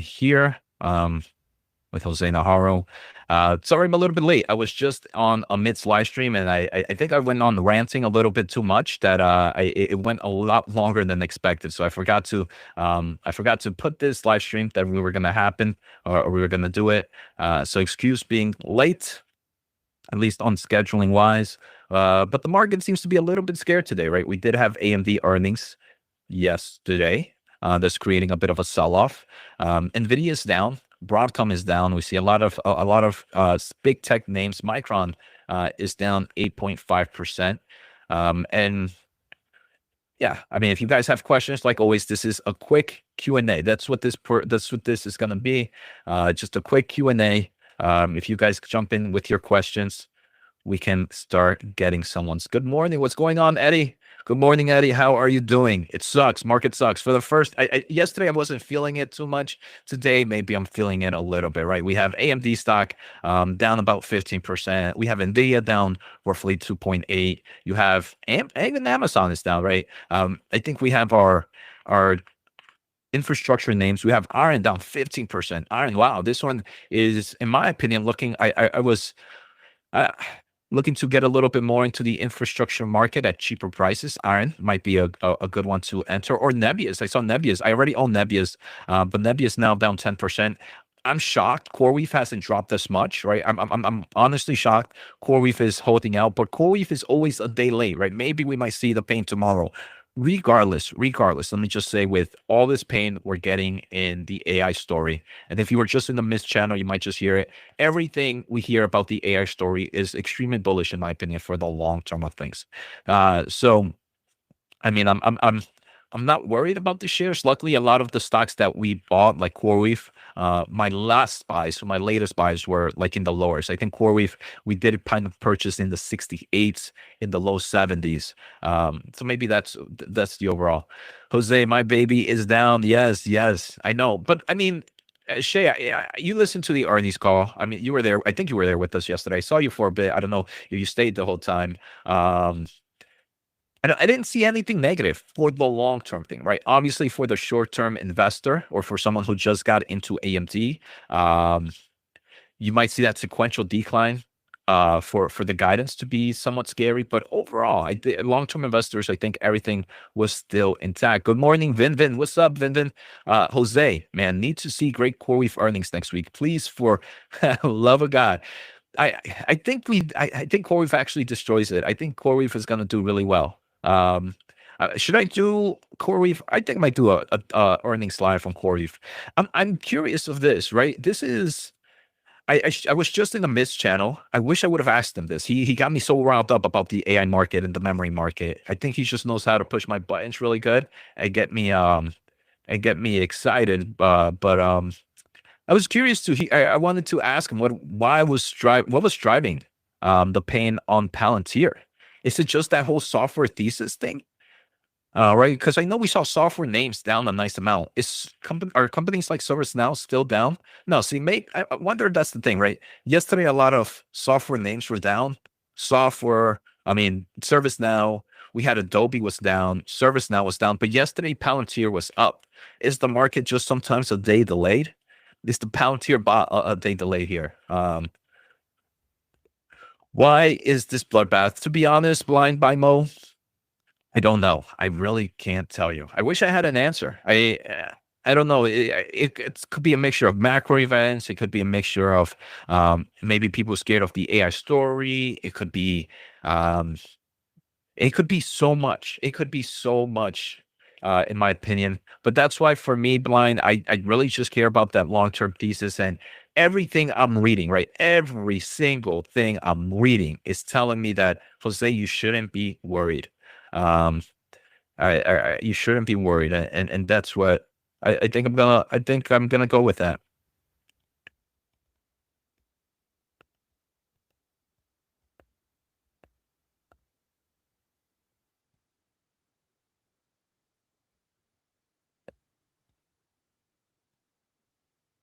here with Jose Najarro. Sorry, I'm a little bit late. I was just on a mid live stream, and I think I went on ranting a little bit too much. That it went a lot longer than expected. So I forgot to put this live stream that we were gonna happen, or we were gonna do it. So excuse being late, at least on scheduling wise. But the market seems to be a little bit scared today, right? We did have AMD earnings yesterday. That's creating a bit of a sell-off. NVIDIA is down. Broadcom is down. We see a lot of big tech names. Micron is down 8.5%. And yeah, I mean, if you guys have questions, like always, this is a quick Q&A. That's what this is going to be. Just a quick Q&A. If you guys jump in with your questions, we can start getting someone's. Good morning. What's going on, Eddie? Good morning, Eddie. How are you doing? It sucks. Market sucks. For the first, yesterday I wasn't feeling it too much. Today, maybe I'm feeling it a little bit, right? We have AMD stock down about 15%. We have NVIDIA down roughly 2.8. You have, even Amazon is down, right? I think we have our infrastructure names. We have Iron down 15%. Iron, wow, this one is, in my opinion, looking, I was, uh, looking to get a little bit more into the infrastructure market at cheaper prices. Iron might be a good one to enter, or Nebius. I saw Nebius. I already own Nebius, but Nebius now down 10%. I'm shocked. CoreWeave hasn't dropped this much, right? I'm honestly shocked. CoreWeave is holding out, but CoreWeave is always a day late, right? Maybe we might see the pain tomorrow. Regardless, let me just say, with all this pain we're getting in the AI story, and if you were just in the missed channel, you might just hear it. Everything we hear about the AI story is extremely bullish, in my opinion, for the long term of things. So I mean, I'm not worried about the shares. Luckily, a lot of the stocks that we bought, like CoreWeave, my last buys, so my latest buys were like in the lowers. I think CoreWeave, we did kind of purchase in the 68s, in the low 70s. So maybe that's the overall. Jose, my baby is down. Yes, yes, I know. But I mean, Shay, you listened to the earnings call. I mean, you were there. I think you were there with us yesterday. I saw you for a bit. I don't know if you stayed the whole time. Um, I didn't see anything negative for the long term thing, right? Obviously, for the short term investor or for someone who just got into AMD, um, you might see that sequential decline for the guidance to be somewhat scary. But overall, long term investors, I think everything was still intact. Good morning, Vin. What's up, Vin? Jose, man, need to see great CoreWeave earnings next week, please. For love of God. I I think CoreWeave actually destroys it. I think CoreWeave is going to do really well. Should I do CoreWeave? I think I might do a earnings live on CoreWeave. I'm curious of this, right? This is, I was just in the Mist channel. I wish I would have asked him this. He got me so riled up about the AI market and the memory market. I think he just knows how to push my buttons really good and get me excited. But I was curious to I wanted to ask him what was driving the pain on Palantir. Is it just that whole software thesis thing? Right, because I know we saw software names down a nice amount. Are companies like ServiceNow still down? No, see, I wonder if that's the thing, right? Yesterday, a lot of software names were down. I mean, ServiceNow, we had Adobe was down, ServiceNow was down, but yesterday Palantir was up. Is the market just sometimes a day delayed? Is the Palantir bot a day delayed here? Why is this bloodbath? To be honest, blind by Mo, I don't know. I really can't tell you. I wish I had an answer. I don't know. It could be a mixture of macro events. It could be a mixture of maybe people scared of the AI story. Um, it could be so much. It could be so much, in my opinion. But that's why, for me, blind, I really just care about that long term thesis, and everything I'm reading. Right, every single thing I'm reading is telling me that, Jose, you shouldn't be worried. Um, you shouldn't be worried, and that's what I think I'm gonna go with that.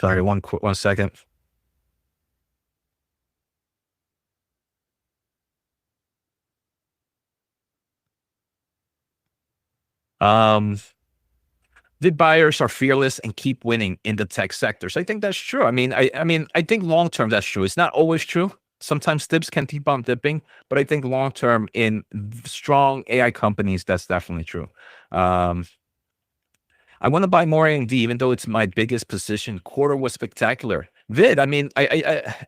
Sorry, 1 second. Um, The buyers are fearless and keep winning in the tech sectors. I think that's true. I think long term that's true. It's not always true. Sometimes dips can keep on dipping, but I think long term in strong AI companies, that's definitely true. Um, I want to buy more AMD, even though it's my biggest position. Quarter was spectacular. Vid,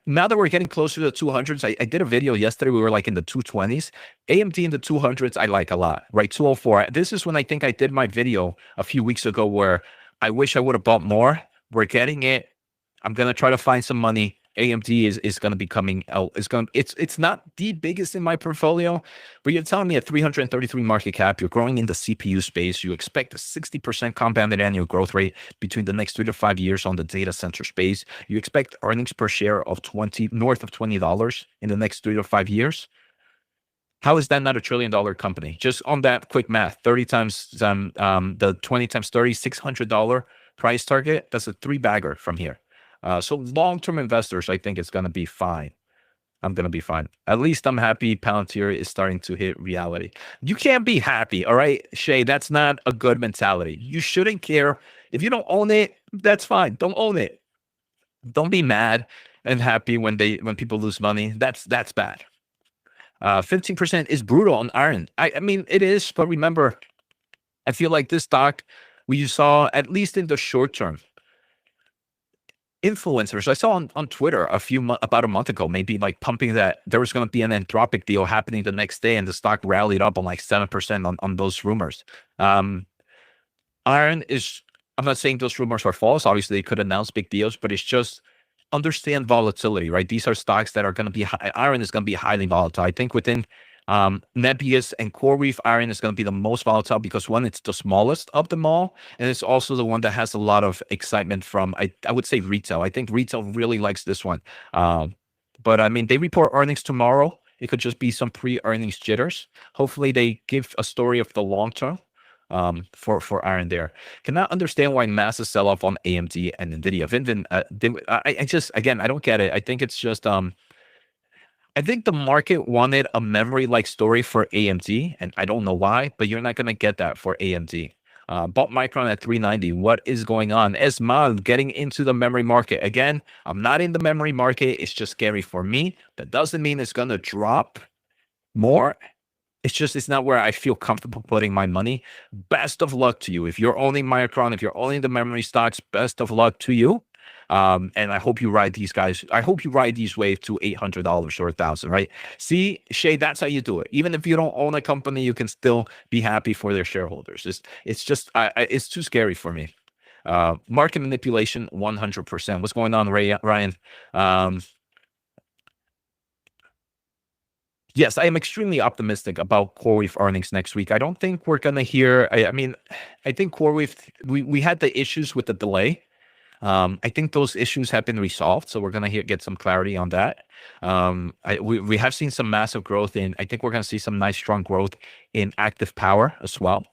now that we're getting closer to the 200s, I did a video yesterday. We were like in the 220s. AMD in the 200s, I like a lot, right? 204. This is when I think I did my video a few weeks ago where I wish I would have bought more. We're getting it. I'm gonna try to find some money. AMD is going to be coming out. It's not the biggest in my portfolio, but you're telling me at 333 market cap, you're growing in the CPU space. You expect a 60% compounded annual growth rate between the next 3 to 5 years on the data center space. You expect earnings per share of north of $20 in the next 3 to 5 years. How is that not $1 trillion company? Just on that quick math, 30 times the 20 times 30, $600 price target. That's a three bagger from here. So long-term investors, I think it's going to be fine. I'm going to be fine. At least I'm happy Palantir is starting to hit reality. You can't be happy, all right, Shay? That's not a good mentality. You shouldn't care. If you don't own it, that's fine. Don't own it. Don't be mad and happy when people lose money. That's bad. 15% is brutal on iron. I mean, it is, but remember, I feel like this stock, we saw, at least in the short term, influencers. I saw on Twitter about a month ago, maybe like pumping that there was going to be an Anthropic deal happening the next day, and the stock rallied up on like 7% on those rumors. Iron is, I'm not saying those rumors are false. Obviously, they could announce big deals, but it's just understand volatility, right? These are stocks that are going to be iron is going to be highly volatile. I think within Nebius and CoreWeave, iron is going to be the most volatile because one, it's the smallest of them all, and it's also the one that has a lot of excitement from, I would say, retail. I think retail really likes this one. But I mean, they report earnings tomorrow. It could just be some pre-earnings jitters. Hopefully, they give a story of the long term for iron there. Cannot understand why massive sell-off on AMD and NVIDIA. I don't get it. I think it's just I think the market wanted a memory-like story for AMD, and I don't know why, but you're not going to get that for AMD. Bought Micron at 390. What is going on? Esmal getting into the memory market. Again, I'm not in the memory market. It's just scary for me. That doesn't mean it's going to drop more. It's not where I feel comfortable putting my money. Best of luck to you. If you're owning Micron, if you're owning the memory stocks, best of luck to you. And I hope you ride these guys. I hope you ride these waves to $800 or $1,000, right? See, Shay, that's how you do it. Even if you don't own a company, you can still be happy for their shareholders. It's too scary for me. Market manipulation, 100%. What's going on, Ryan? Yes, I am extremely optimistic about CoreWeave earnings next week. I don't think we're going to hear. I think CoreWeave, we had the issues with the delay. I think those issues have been resolved, so we're going to get some clarity on that. We have seen some massive growth I think we're going to see some nice, strong growth in active power as well.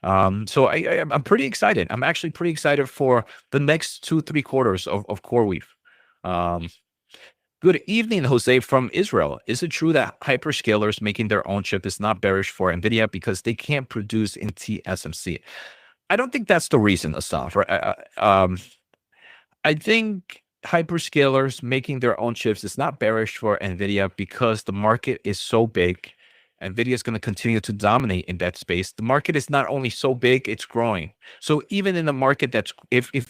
So I'm pretty excited. I'm actually pretty excited for the next 2-3 quarters of CoreWeave. Good evening, Jose from Israel. Is it true that hyperscalers making their own chip is not bearish for NVIDIA because they can't produce in TSMC? I don't think that's the reason, Asaf. Right? I think hyperscalers making their own chips is not bearish for NVIDIA because the market is so big. NVIDIA is going to continue to dominate in that space. The market is not only so big, it's growing. So even in a market that's,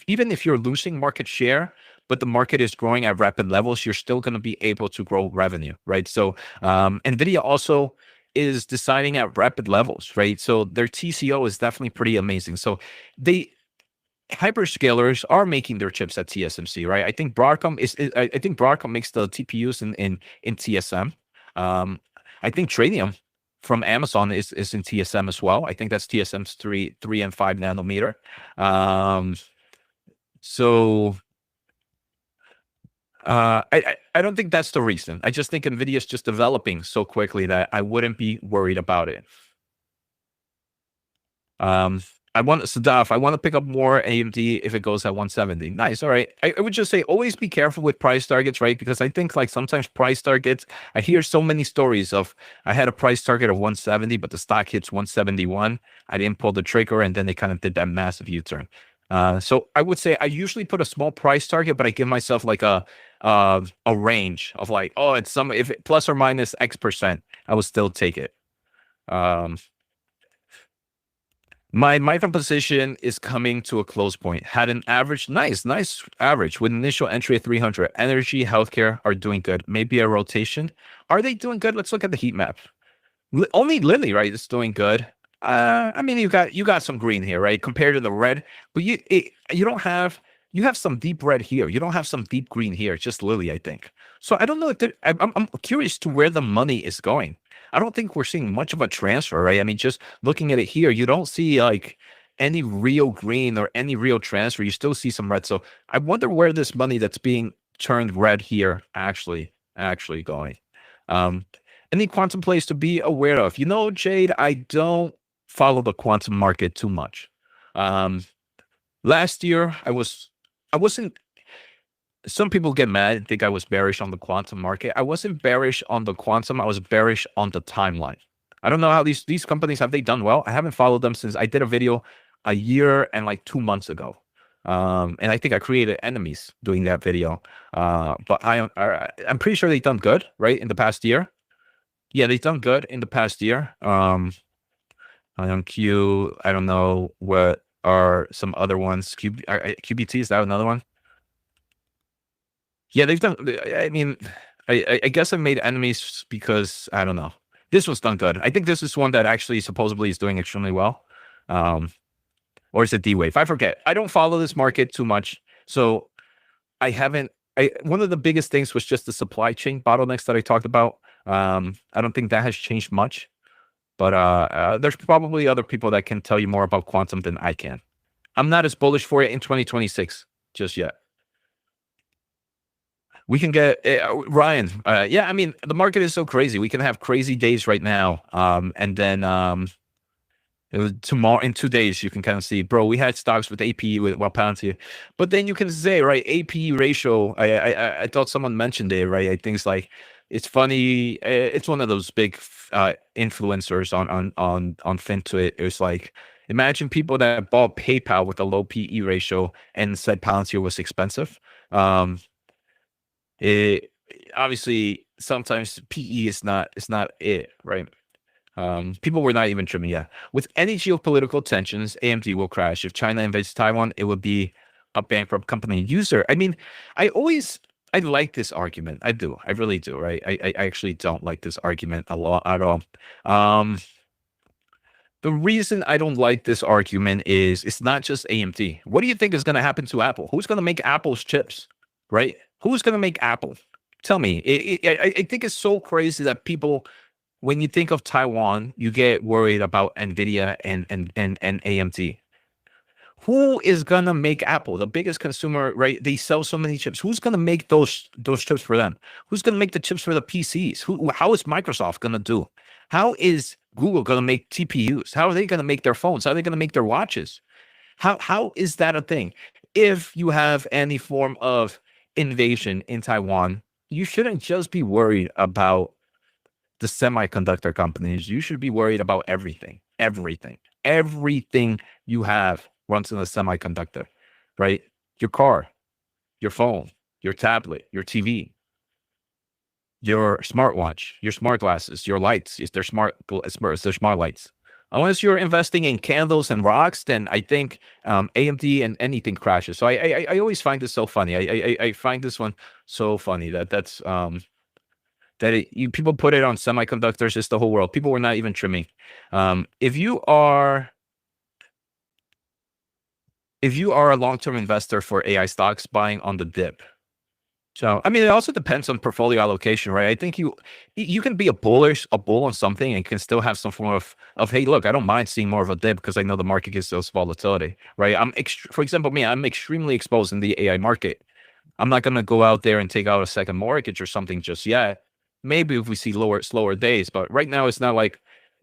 even if you're losing market share, but the market is growing at rapid levels, you're still going to be able to grow revenue, right? So NVIDIA also is deciding at rapid levels, right? So their TCO is definitely pretty amazing. So hyperscalers are making their chips at TSMC, right? I think Broadcom I think Broadcom makes the TPUs in TSM. I think Trainium from Amazon is in TSM as well. I think that's TSM's 3 and 5 nanometer. I don't think that's the reason. I just think NVIDIA is just developing so quickly that I wouldn't be worried about it. I want Sadaf. I want to pick up more AMD if it goes at 170. Nice. All right. I would just say always be careful with price targets, right? Because I think like sometimes price targets, I hear so many stories of I had a price target of 170, but the stock hits 171. I didn't pull the trigger, and then they kind of did that massive U-turn. So I would say I usually put a small price target, but I give myself like a range of like, oh, it's some if it plus or minus X percent, I will still take it. Um, My micro position is coming to a close point. Had an average, nice average with initial entry at 300. Energy, healthcare are doing good. Maybe a rotation. Are they doing good? Let's look at the heat map. Only Lily, right, is doing good. I mean, you got some green here, right, compared to the red, but you don't have you have some deep red here. You don't have some deep green here. It's just Lily, I think. So I don't know if I'm curious to where the money is going. I don't think we're seeing much of a transfer, right? I mean, just looking at it here, you don't see like any real green or any real transfer. You still see some red. So I wonder where this money that's being turned red here actually going. Um, any quantum plays to be aware of? You know, Jade, I don't follow the quantum market too much. Um, Last year, I wasn't. Some people get mad and think I was bearish on the quantum market. I wasn't bearish on the quantum. I was bearish on the timeline. I don't know how these companies have they done well. I haven't followed them since I did a video a year and like 2 months ago. And I think I created enemies doing that video. But I'm pretty sure they've done good, right, in the past year. Yeah, they've done good in the past year. On Q, I don't know what are some other ones. QBT, is that another one? Yeah, they've done. I mean, I guess I made enemies because I don't know. This was done good. I think this is one that actually supposedly is doing extremely well. Um, or is it D Wave? I forget. I don't follow this market too much, so I haven't. One of the biggest things was just the supply chain bottlenecks that I talked about. I don't think that has changed much. But there's probably other people that can tell you more about quantum than I can. I'm not as bullish for it in 2026 just yet. We can get Ryan. Yeah, I mean the market is so crazy. We can have crazy days right now, and then it was tomorrow in 2 days. You can kind of see, bro. We had stocks with APE with well Palantir, but then you can say, right, APE ratio. I thought someone mentioned it, right? I think it's like it's funny. It's one of those big influencers on FinTwit. It was like imagine people that bought PayPal with a low PE ratio and said Palantir was expensive. Um, it obviously sometimes PE is not it's not it, right? People were not even trimming. Yeah. With any geopolitical tensions, AMD will crash. If China invades Taiwan, it would be a bankrupt company user. I mean, I like this argument. I do. I really do. Right. I actually don't like this argument a lot at all. Um, the reason I don't like this argument is it's not just AMD. What do you think is going to happen to Apple? Who's going to make Apple's chips? Right? Who's going to make Apple? Tell me. I think it's so crazy that people when you think of Taiwan, you get worried about NVIDIA and AMD. Who is gonna make Apple, the biggest consumer, right? They sell so many chips. Who's gonna make those chips for them? Who's gonna make the chips for the PCs? How is Microsoft gonna do? How is Google gonna make TPUs? How are they gonna make their phones? How are they gonna make their watches? How is that a thing? If you have any form of invasion in Taiwan, you shouldn't just be worried about the semiconductor companies, you should be worried about everything. Everything you have runs on a semiconductor, right? Your car, your phone, your tablet, your TV, your smartwatch, your smart glasses, your lights. Is they're they're smart lights. Unless you're investing in candles and rocks, then I think AMD and anything crashes. So I always find this so funny. I find this one so funny that people put it on semiconductors. It's the whole world. People were not even trimming. If you are a long-term investor for AI stocks, buying on the dip. So I mean, it also depends on portfolio allocation, right? I think you can be a bull on something and can still have some form of hey, look, I don't mind seeing more of a dip because I know the market gives those volatility, right? For example, me, I'm extremely exposed in the AI market. I'm not gonna go out there and take out a second mortgage or something just yet. Maybe if we see slower days, but right now it's not like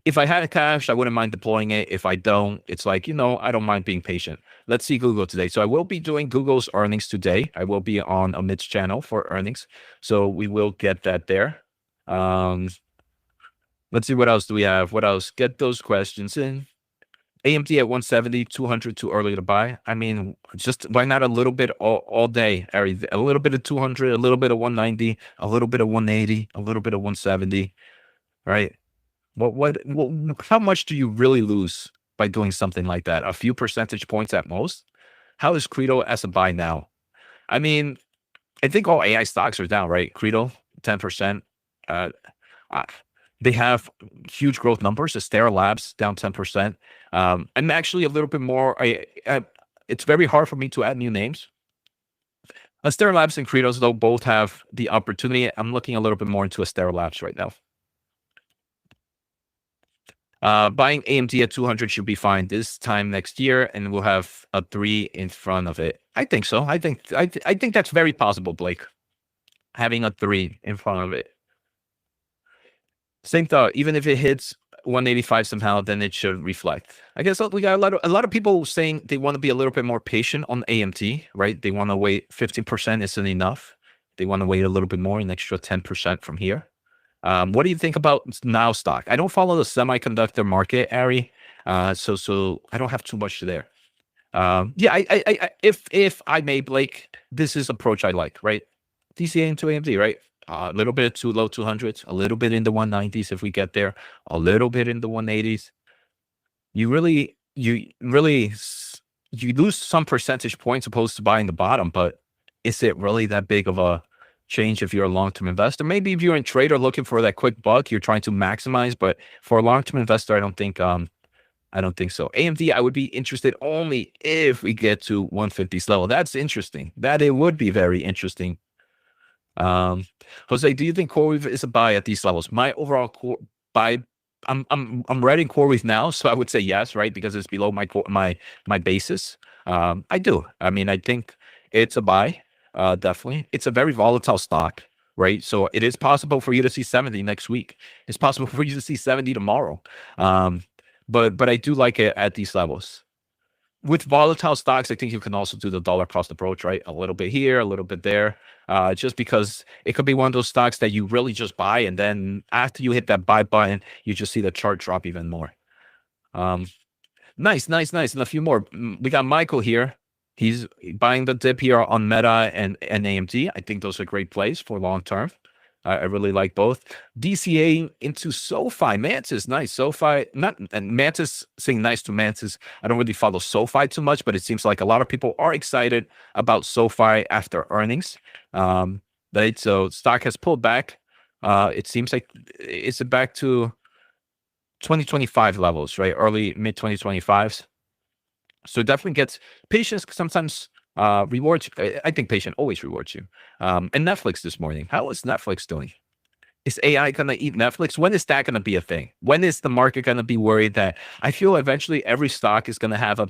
If I had cash, I wouldn't mind deploying it. If I don't, it's like, I don't mind being patient. Let's see Google today. So I will be doing Google's earnings today. I will be on Amit's channel for earnings. So we will get that there. Let's see, what else do we have? What else? Get those questions in. AMD at 170, 200 too early to buy. I mean, just why not a little bit all day, Ari? A little bit of 200, a little bit of 190, a little bit of 180, a little bit of 170, right? How much do you really lose by doing something like that? A few percentage points at most? How is Credo as a buy now? I mean, I think all AI stocks are down, right? Credo, 10%. Uh, uh, they have huge growth numbers. Astera Labs down 10%. I'm actually a little bit more. It's very hard for me to add new names. Astera Labs and Credos, though, both have the opportunity. I'm looking a little bit more into Astera Labs right now. Buying AMD at 200 should be fine this time next year, and we'll have a 3 in front of it. I think so. I think that's very possible, Blake. Having a 3 in front of it. Same thought. Even if it hits 185 somehow, then it should reflect. I guess we got a lot of people saying they want to be a little bit more patient on AMD, right? They want to wait. 15% isn't enough. They want to wait a little bit more, an extra 10% from here. What do you think about now stock? I don't follow the semiconductor market, Ari. So I don't have too much there. Yeah, if I may, Blake, this is approach I like, right? DCA into AMD, right? A little bit too low 200s, a little bit in the 190s if we get there, a little bit in the 180s. You lose some percentage points opposed to buying the bottom, but is it really that big of a change if you're a long-term investor? Maybe if you're a trader looking for that quick buck, you're trying to maximize, but for a long-term investor, I don't think so. AMD, I would be interested only if we get to 150s level. That's interesting. That it would be very interesting. Jose, do you think CoreWeave is a buy at these levels? My overall buy, I'm writing CoreWeave now, so I would say yes, right? Because it's below my basis. I do. I mean, I think it's a buy. Definitely. It's a very volatile stock, right? So it is possible for you to see 70 next week. It's possible for you to see 70 tomorrow. But I do like it at these levels. With volatile stocks, I think you can also do the dollar cost approach, right? A little bit here, a little bit there, just because it could be one of those stocks that you really just buy, and then after you hit that buy button, you just see the chart drop even more. Nice. And a few more. We got Michael here. He's buying the dip here on Meta and AMD. I think those are great plays for long term. I really like both. DCA into SoFi. Mantis, nice. SoFi, and Mantis, saying nice to Mantis. I don't really follow SoFi too much, but it seems like a lot of people are excited about SoFi after earnings. Right? So stock has pulled back. It seems like it's back to 2025 levels, right? Early, mid 2025s. So it definitely gets patience sometimes rewards. I think patient always rewards you. And Netflix this morning. How is Netflix doing? Is AI going to eat Netflix? When is that going to be a thing? When is the market going to be worried that I feel eventually every stock is going to have a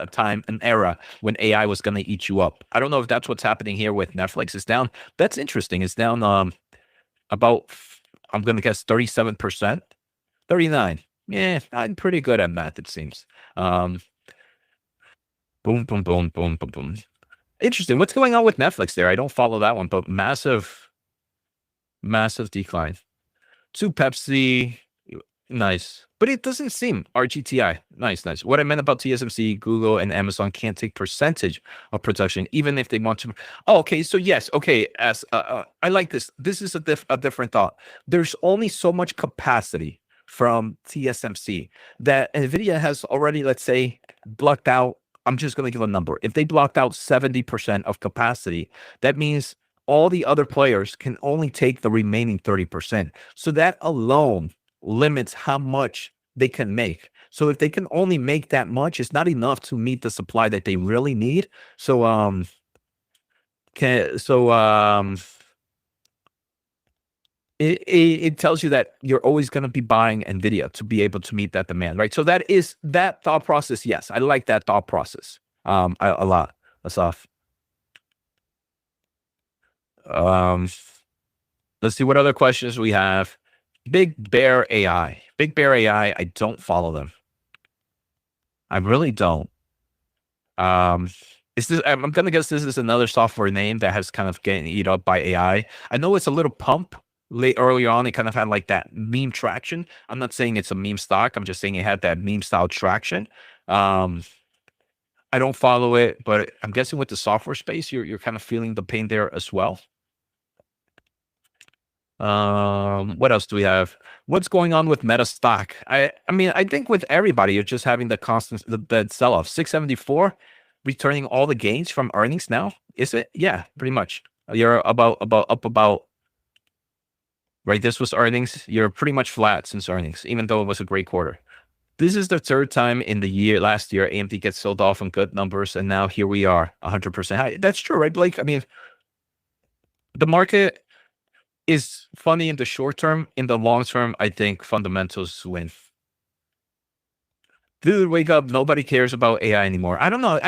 time, an era when AI was going to eat you up? I don't know if that's what's happening here with Netflix. It's down. That's interesting. It's down about, I'm going to guess 37%, 39. Yeah, I'm pretty good at math, it seems. Boom, boom, boom, boom, boom, boom. Interesting. What's going on with Netflix there? I don't follow that one, but massive decline. To Pepsi, nice. But it doesn't seem RGTI. Nice. What I meant about TSMC, Google, and Amazon can't take percentage of production, even if they want to. Oh, okay. So yes. Okay. As I like this. This is a different thought. There's only so much capacity from TSMC that NVIDIA has already, let's say, blocked out. I'm just going to give a number. If they blocked out 70% of capacity, that means all the other players can only take the remaining 30%. So that alone limits how much they can make. So if they can only make that much, it's not enough to meet the supply that they really need. So it tells you that you're always going to be buying NVIDIA to be able to meet that demand, right? So that thought process. Yes, I like that thought process a lot. That's off. Let's see what other questions we have. Big Bear AI. Big Bear AI. I don't follow them. I really don't. Um, is this? I'm gonna guess this is another software name that has kind of getting eat up by AI. I know it's a little pump late early on. It kind of had like that meme traction. I'm not saying it's a meme stock. I'm just saying it had that meme style traction. Um, I don't follow it, but I'm guessing with the software space, you're kind of feeling the pain there as well. What else do we have? What's going on with Meta stock? I mean, I think with everybody, you're just having the constant the sell off. 674, returning all the gains from earnings now. Is it? Yeah, pretty much. You're about up about right. This was earnings. You're pretty much flat since earnings, even though it was a great quarter. This is the third time in the year. Last year, AMD gets sold off on good numbers, and now here we are, 100% high. That's true, right, Blake? I mean, the market is funny in the short term. In the long term, I think fundamentals win. Dude, wake up. Nobody cares about AI anymore. I don't know.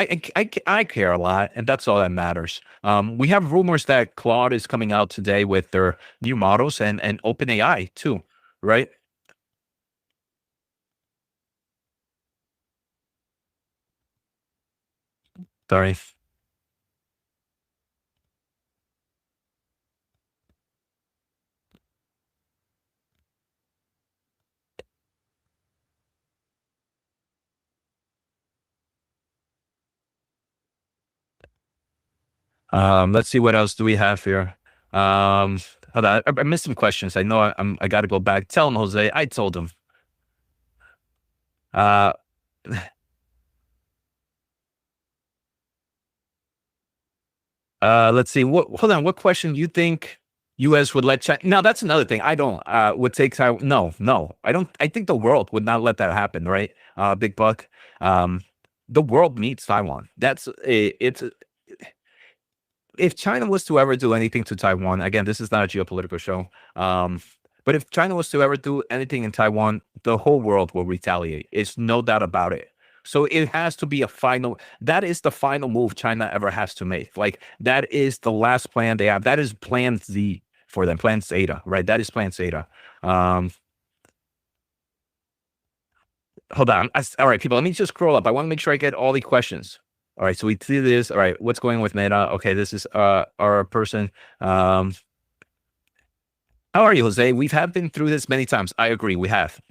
I care a lot, and that's all that matters. We have rumors that Claude is coming out today with their new models and OpenAI too, right? Sorry. Let's see what else do we have here. Um, Hold on. I missed some questions. I know I got to go back. Tell him, Jose. I told him. Uh, let's see. What? Hold on. What question you think U.S. would let China? Now that's another thing. I don't. Would take Taiwan. No, no. I don't. I think the world would not let that happen. Right? Big Buck. Um, the world needs Taiwan. That's a, it's if China was to ever do anything to Taiwan, again, this is not a geopolitical show. But if China was to ever do anything in Taiwan, the whole world will retaliate. It's no doubt about it. So it has to be a final. That is the final move China ever has to make. Like that is the last plan they have. That is Plan Z for them. Plan Zeta, right? That is Plan Zeta. Um, Hold on. All right, people. Let me just scroll up. I want to make sure I get all the questions. All right, so we see this. All right, what's going on with Meta? Okay, this is our person. Um, how are you, Jose? We've have been through this many times. I agree, we have.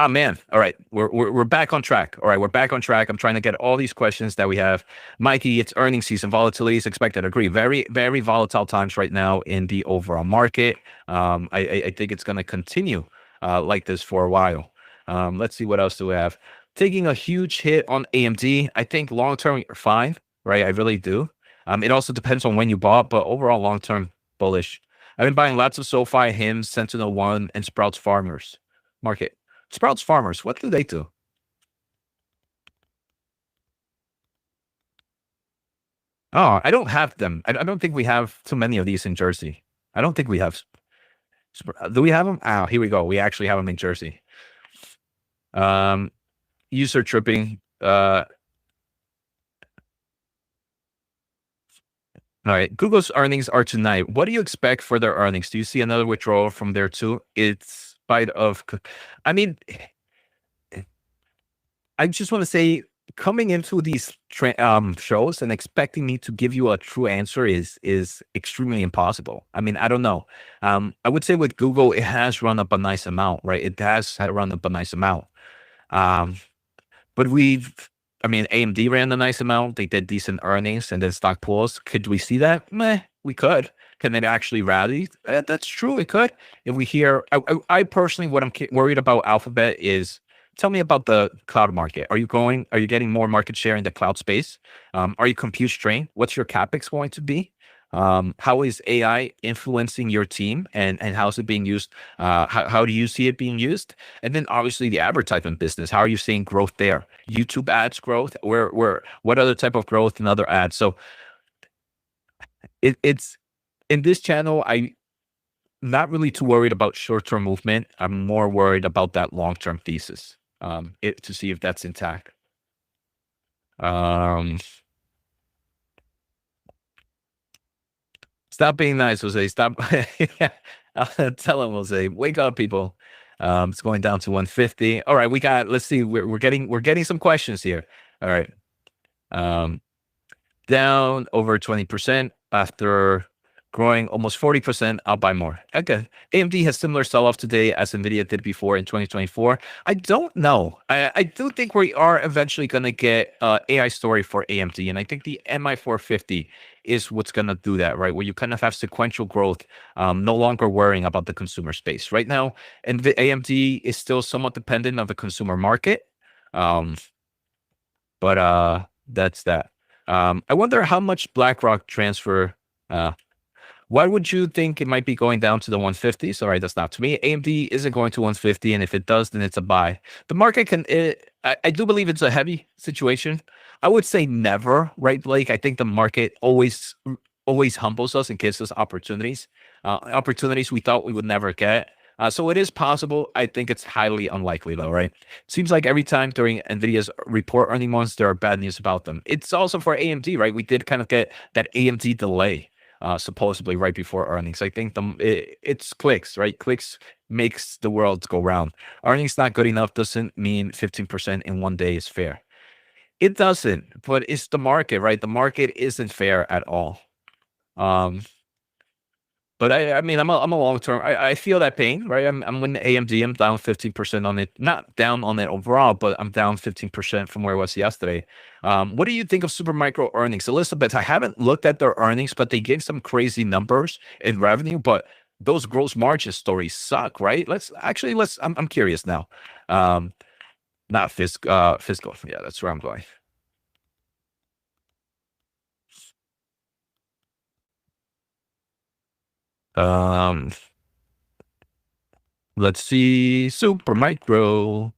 Man. All right, we're back on track. All right, we're back on track. I'm trying to get all these questions that we have. Mikey, it's earnings season. Volatility is expected. Agree. Very, very volatile times right now in the overall market. I think it's going to continue like this for a while. Let's see what else do we have. Taking a huge hit on AMD. I think long term you're fine, right? I really do. It also depends on when you bought, but overall long term bullish. I've been buying lots of SoFi, Hims, Sentinel One, and Sprouts Farmers Market. Sprouts Farmers, what do they do? Oh, I don't have them. I don't think we have too many of these in Jersey. I don't think we have. Do we have them? Oh, here we go. We actually have them in Jersey. Um, User tripping. All right. Google's earnings are tonight. What do you expect for their earnings? Do you see another withdrawal from there too? It's spite of, I mean, I just want to say, coming into these shows and expecting me to give you a true answer is extremely impossible. I mean, I don't know. I would say with Google, it has run up a nice amount, right? It has run up a nice amount. Um, but I mean, AMD ran a nice amount. They did decent earnings and then stock pulls. Could we see that? Meh, we could. Can it actually rally? That's true. It could. If we hear, I personally, what I'm worried about Alphabet is tell me about the cloud market. Are you getting more market share in the cloud space? Are you compute strained? What's your CapEx going to be? How is AI influencing your team and how's it being used? How do you see it being used? And then obviously the advertisement business. How are you seeing growth there? YouTube ads growth? What other type of growth in other ads? So it's in this channel. I'm not really too worried about short-term movement. I'm more worried about that long-term thesis. To see if that's intact. Um, Stop being nice, Jose. Stop. Yeah. Tell him, Jose. Wake up, people. It's going down to 150. All right, we got. Let's see. We're getting some questions here. All right. Um, down over 20% after growing almost 40%. I'll buy more. Okay. AMD has similar sell-off today as NVIDIA did before in 2024. I don't know. I do think we are eventually going to get AI story for AMD. And I think the MI450 is what's going to do that, right? Where you kind of have sequential growth, no longer worrying about the consumer space. Right now, and AMD is still somewhat dependent on the consumer market. Um, but that's that. I wonder how much BlackRock transfer. Uh, why would you think it might be going down to the 150s? All right, that's not to me. AMD isn't going to 150, and if it does, then it's a buy. The market can. I do believe it's a heavy situation. I would say never, right, Blake? I think the market always humbles us and gives us opportunities, opportunities we thought we would never get. So it is possible. I think it's highly unlikely, though, right? Seems like every time during NVIDIA's report earning months, there are bad news about them. It's also for AMD, right? We did kind of get that AMD delay, supposedly right before earnings. I think it's clicks, right? Clicks makes the world go round. Earnings not good enough doesn't mean 15% in one day is fair. It doesn't, but it's the market, right? The market isn't fair at all. Um, but I mean, I'm a long term. I feel that pain, right? I'm with AMD. I'm down 15% on it. Not down on it overall, but I'm down 15% from where it was yesterday. What do you think of Supermicro earnings, Elizabeth? I haven't looked at their earnings, but they gave some crazy numbers in revenue. But those gross margin stories suck, right? Let's. I'm curious now. Not fiscal. Yeah, that's where I'm going. Um, let's see. Supermicro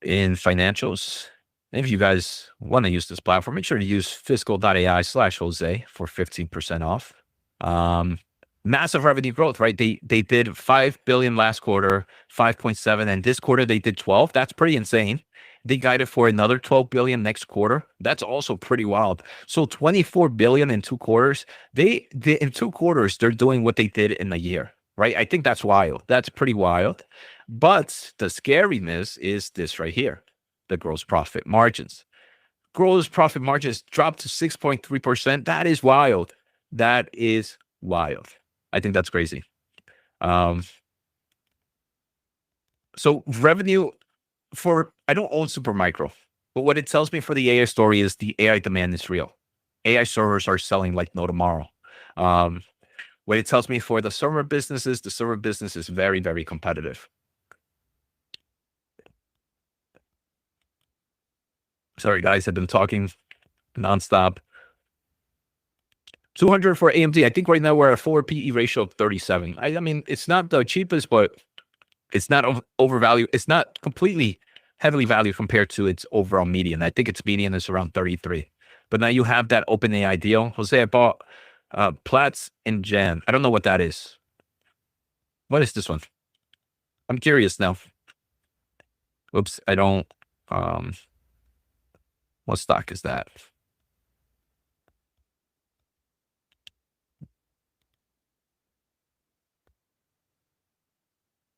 in financials. If you guys want to use this platform, make sure to use fiscal.ai/Jose for 15% off. Massive revenue growth, right? They did 5 billion last quarter, 5.7, and this quarter they did 12. That's pretty insane. They guided for another 12 billion next quarter. That's also pretty wild. So 24 billion in 2 quarters. In 2 quarters, they're doing what they did in a year, right? I think that's wild. That's pretty wild. But the scariness is this right here, the gross profit margins. Gross profit margins dropped to 6.3%. That is wild. That is wild. I think that's crazy. Um, so revenue I don't own Supermicro, but what it tells me for the AI story is the AI demand is real. AI servers are selling like no tomorrow. Um, what it tells me for the server business is very, very competitive. Sorry, guys, I've been talking nonstop. 200 for AMD. I think right now we're at a 4 PE ratio of 37. I mean, it's not the cheapest, but it's not overvalued. It's not completely heavily valued compared to its overall median. I think its median is around 33. But now you have that OpenAI deal. Jose, I bought Platts in Jan. I don't know what that is. What is this one? I'm curious now. Oops, I don't. What stock is that?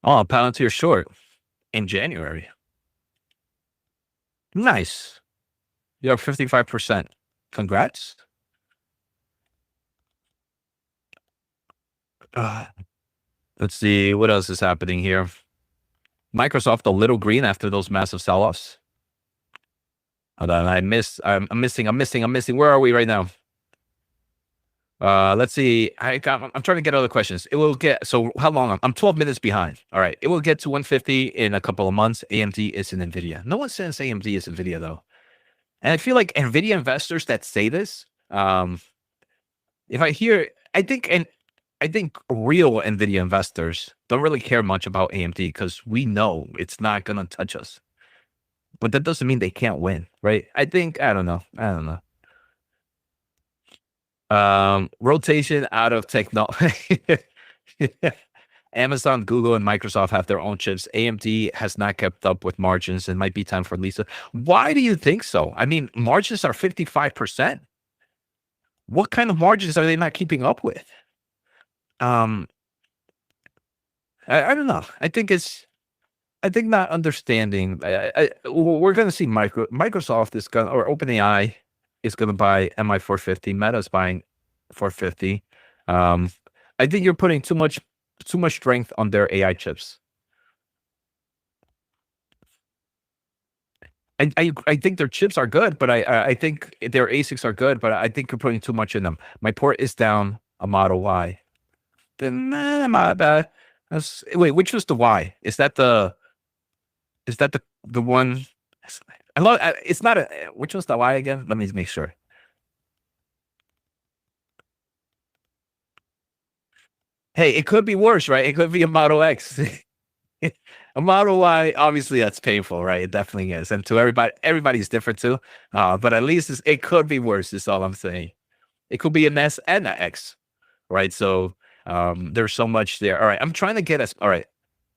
Oh, Palantir short in January. Nice. You're 55%. Congrats. Let's see what else is happening here. Microsoft a little green after those massive sell-offs. Hold on, I'm missing. Where are we right now? Let's see. I'm trying to get other questions. It will get, so how long? I'm 12 minutes behind. All right. It will get to 150 in a couple of months. AMD is in NVIDIA. No one says AMD is NVIDIA though. And I feel like NVIDIA investors that say this, if I hear, I think real NVIDIA investors don't really care much about AMD because we know it's not going to touch us. But that doesn't mean they can't win, right? I don't know. Rotation out of technology. Amazon, Google, and Microsoft have their own chips. AMD has not kept up with margins and might be time for Lisa. Why do you think so? I mean, margins are 55%. what kind of margins are they not keeping up with? Um, I don't know. I think not understanding. We're going to see Microsoft is going, or OpenAI is going to buy MI 450. Meta's buying 450. Um, I think you're putting too much strength on their AI chips. I think their chips are good, but I think their ASICs are good, but I think you're putting too much in them. My port is down a Model Y. Then my bad. Wait, which was the Y? Is that the one? I love. It's not a. Which one's the Y again? Let me make sure. Hey, it could be worse, right? It could be a Model X. A Model Y, obviously, that's painful, right? It definitely is, and to everybody's different too. But at least it could be worse. Is all I'm saying. It could be an S and an X, right? So there's so much there. All right, I'm trying to get us. All right,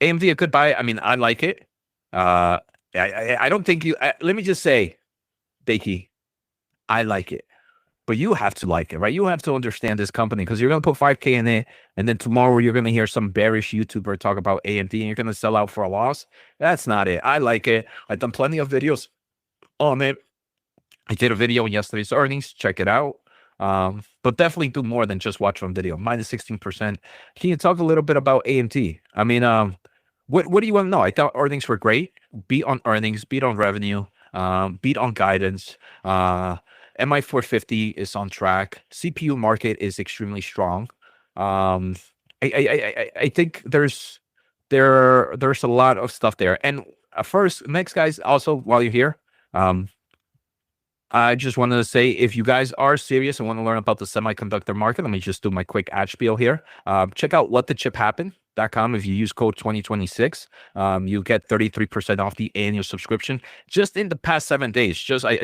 AMD a good buy. I mean, I like it. Uh, I don't think you. Let me just say, Bakey, I like it. But you have to like it, right? You have to understand this company because you're going to put 5K in it. And then tomorrow you're going to hear some bearish YouTuber talk about AMD and you're going to sell out for a loss. That's not it. I like it. I've done plenty of videos on it. I did a video on yesterday's earnings. Check it out. But definitely do more than just watch one video. Minus 16%. Can you talk a little bit about AMD? I mean, what do you want to know? I thought earnings were great. Beat on earnings, beat on revenue, beat on guidance. MI 450 is on track. CPU market is extremely strong. Um, I think there's a lot of stuff there. And first, next guys, also while you're here, I just wanted to say, if you guys are serious and want to learn about the semiconductor market, let me just do my quick ad spiel here. Check out whatthechiphappen.com. If you use code 2026, you get 33% off the annual subscription. Just in the past 7 days,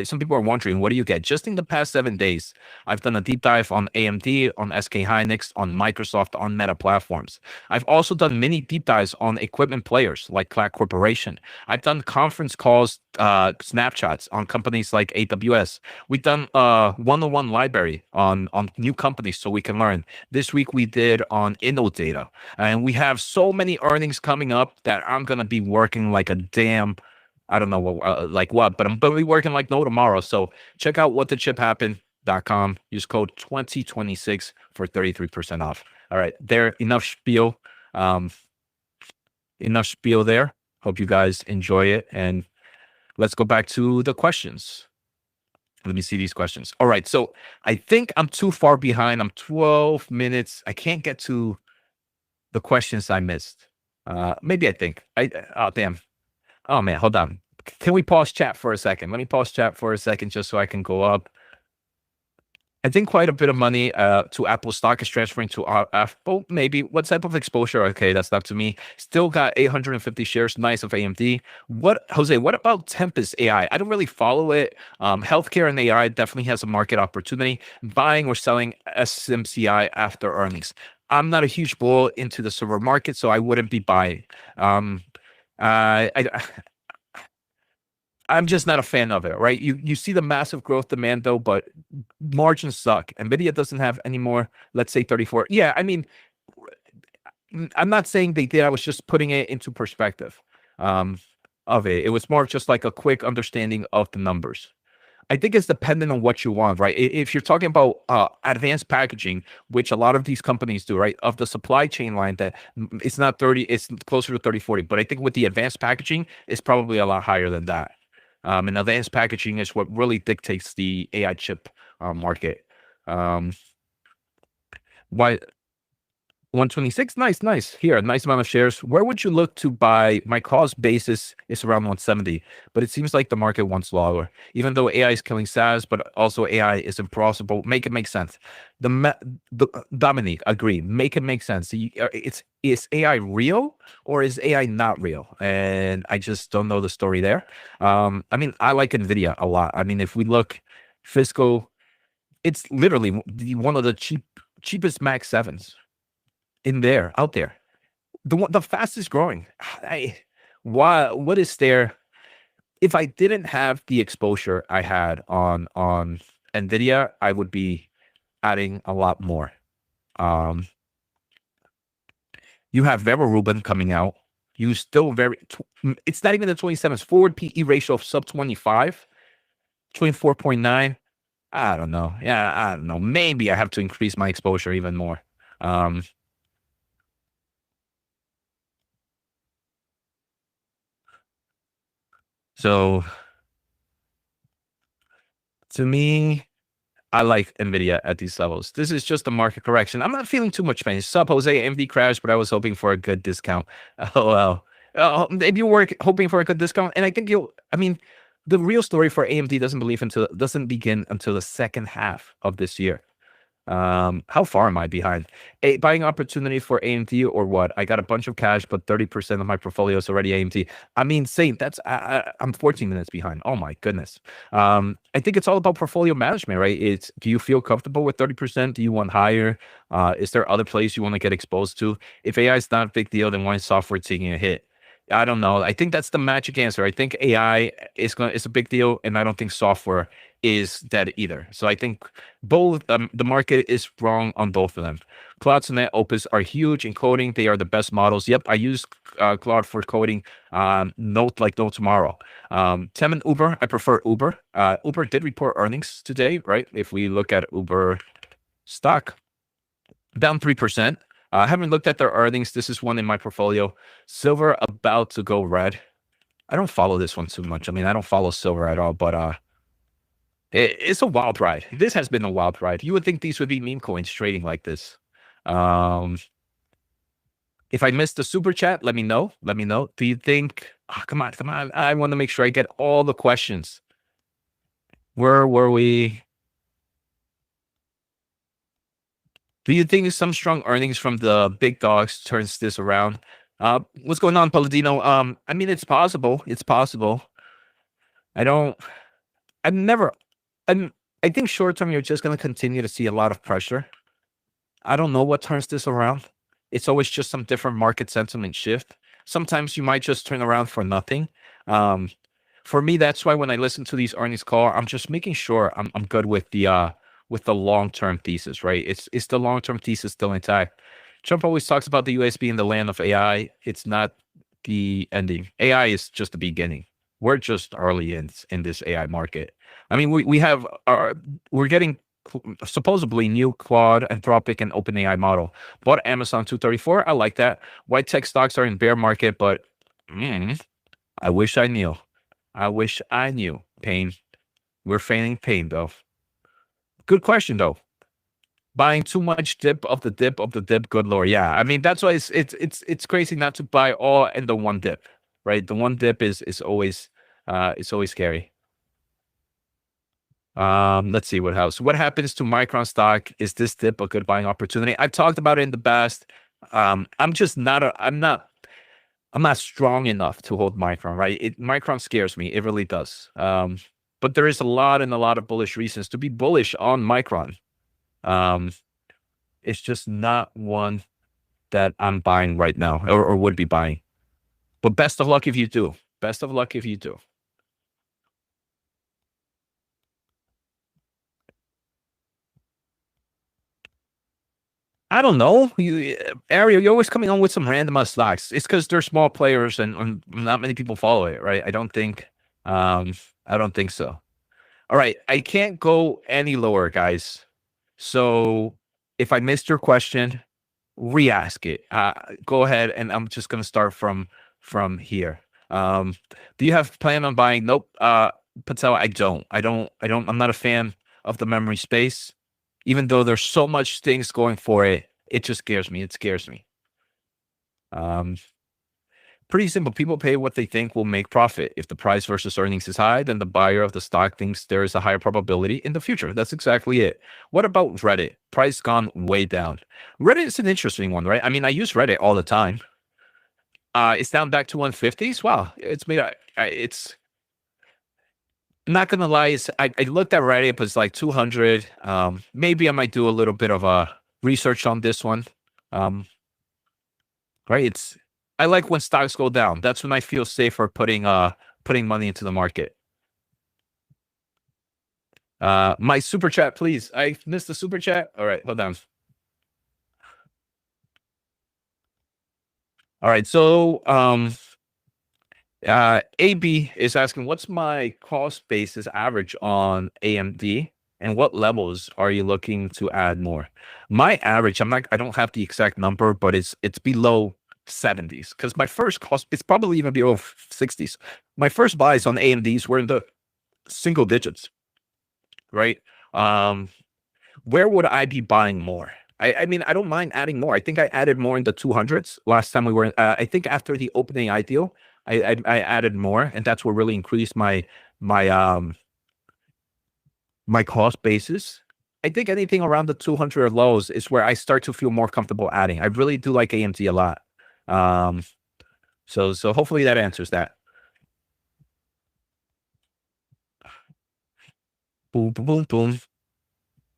some people are wondering, what do you get? Just in the past 7 days, I've done a deep dive on AMD, on SK Hynix, on Microsoft, on Meta platforms. I've also done mini deep dives on equipment players like Clack Corporation. I've done conference calls, snapshots on companies like AWS. We've done one-on-one library on new companies so we can learn. This week we did on InnoData, and we have so many earnings coming up that I'm gonna be working like a damn, I don't know what, like what, but I'm gonna be working like no tomorrow. So check out whatthechiphappen.com. Use code 2026 for 33% off. All right, there, enough spiel. Enough spiel there. Hope you guys enjoy it, and let's go back to the questions. Let me see these questions. All right. So I think I'm too far behind. I'm 12 minutes. I can't get to the questions I missed. Maybe I think. Oh, damn. Oh, man. Hold on. Can we pause chat for a second? Let me pause chat for a second just so I can go up. I think quite a bit of money to Apple stock is transferring to Apple. Maybe. What type of exposure? Okay, that's not to me. Still got 850 shares. Nice of AMD. What, Jose? What about Tempest AI? I don't really follow it. Healthcare and AI definitely has a market opportunity. Buying or selling SMCI after earnings. I'm not a huge bull into the server market, so I wouldn't be buying. I I'm just not a fan of it, right? You see the massive growth demand though, but margins suck. Nvidia doesn't have any more, let's say 34. Yeah, I mean, I'm not saying they did. I was just putting it into perspective um, of it. It was more of just like a quick understanding of the numbers. I think it's dependent on what you want, right? If you're talking about advanced packaging, which a lot of these companies do, right? Of the supply chain line, that it's not 30, it's closer to 30, 40. But I think with the advanced packaging, it's probably a lot higher than that. And advanced packaging is what really dictates the AI chip market. Um, why 126? Nice, nice. Here, a nice amount of shares. Where would you look to buy? My cost basis is around 170, but it seems like the market wants lower. Even though AI is killing SaaS, but also AI is impossible. Make it make sense. The Dominique, agree. Make it make sense. Is AI real or is AI not real? And I just don't know the story there. I mean, I like NVIDIA a lot. I mean, if we look fiscal, it's literally one of the cheapest Mac 7s in there, out there. The fastest growing. What is there? If I didn't have the exposure I had on NVIDIA, I would be adding a lot more. Um, you have Vera Rubin coming out. You still it's not even the 27th forward PE ratio of sub 25, 24.9. I don't know. Yeah, I don't know. Maybe I have to increase my exposure even more. Um, so to me, I like NVIDIA at these levels. This is just a market correction. I'm not feeling too much pain. Sub Jose AMD crashed, but I was hoping for a good discount. Oh, well. If you were hoping for a good discount, and I think I mean, the real story for AMD doesn't begin until the second half of this year. How far am I behind? A buying opportunity for AMD or what? I got a bunch of cash, but 30% of my portfolio is already AMD. I mean, same. I'm 14 minutes behind. Oh my goodness. I think it's all about portfolio management, right? It's do you feel comfortable with 30%? Do you want higher? Is there other place you want to get exposed to? If AI is not a big deal, then why is software taking a hit? I don't know. I think that's the magic answer. I think AI is a big deal, and I don't think software is dead either. So I think both the market is wrong on both of them. Claude Sonnet Opus are huge in coding. They are the best models. Yep, I use Claude for coding. Note like no tomorrow. Tem and Uber, I prefer Uber. Uber did report earnings today, right? If we look at Uber stock, down 3%. I haven't looked at their earnings. This is one in my portfolio. Silver about to go red. I don't follow this one too much. I mean, I don't follow silver at all, but it's a wild ride. This has been a wild ride. You would think these would be meme coins trading like this. Um, if I missed the super chat, let me know. Let me know. Do you think? Oh, come on, come on. I want to make sure I get all the questions. Where were we? Do you think some strong earnings from the big dogs turns this around? What's going on, Palladino? I mean, it's possible. It's possible. I don't. I'm never. I'm. I think short term, you're just going to continue to see a lot of pressure. I don't know what turns this around. It's always just some different market sentiment shift. Sometimes you might just turn around for nothing. Um, for me, that's why when I listen to these earnings call, I'm just making sure I'm good with the long term thesis, right? It's the long term thesis still intact. Trump always talks about the US being the land of AI. It's not the ending. AI is just the beginning. We're just early in this AI market. I mean, we have our we're getting supposedly new Claude, Anthropic, and OpenAI model. Bought Amazon 234. I like that. White tech stocks are in bear market, but I wish I knew. I wish I knew. Pain. We're feigning pain, though. Good question, though. Buying too much dip of the dip of the dip. Good lord, yeah. I mean, that's why it's crazy not to buy all in the one dip, right? The one dip is always it's always scary. Let's see what else. What happens to Micron stock? Is this dip a good buying opportunity? I've talked about it in the past. I'm just not a, I'm not strong enough to hold Micron, right? Micron scares me. It really does. But there is a lot and a lot of bullish reasons to be bullish on Micron. Um, it's just not one that I'm buying right now or would be buying. But best of luck if you do. Best of luck if you do. I don't know. Ariel, you're always coming on with some random ass stocks. It's because they're small players and not many people follow it, right? Um, I don't think so. All right, I can't go any lower, guys. So if I missed your question, re-ask it. Go ahead, and I'm just gonna start from here. Do you have plan on buying? Nope. Patel, I don't. I'm not a fan of the memory space, even though there's so much things going for it. It just scares me. It scares me. Um, Pretty simple. People pay what they think will make profit. If the price versus earnings is high, then the buyer of the stock thinks there is a higher probability in the future. That's exactly it. What about Reddit? Price gone way down. Reddit is an interesting one, right? I mean, I use Reddit all the time. It's down back to 150s. Wow, it's made. It's not gonna lie. I looked at Reddit, but it's like 200. Maybe I might do a little bit of a research on this one. Um, right? I like when stocks go down. That's when I feel safer putting money into the market. My super chat, please. I missed the super chat. All right, hold on. All right, so AB is asking, what's my cost basis average on AMD, and what levels are you looking to add more? My average, I don't have the exact number, but it's below 70s because my first cost, it's probably even below 60s. My first buys on AMDs were in the single digits, right? Um, where would I be buying more? I mean, I don't mind adding more. I think I added more in the 200s last time we were. I think after the opening ideal, I added more, and that's what really increased my my cost basis. I think anything around the 200 or lows is where I start to feel more comfortable adding. I really do like AMD a lot. Um, so hopefully that answers that. Boom, boom, boom, boom.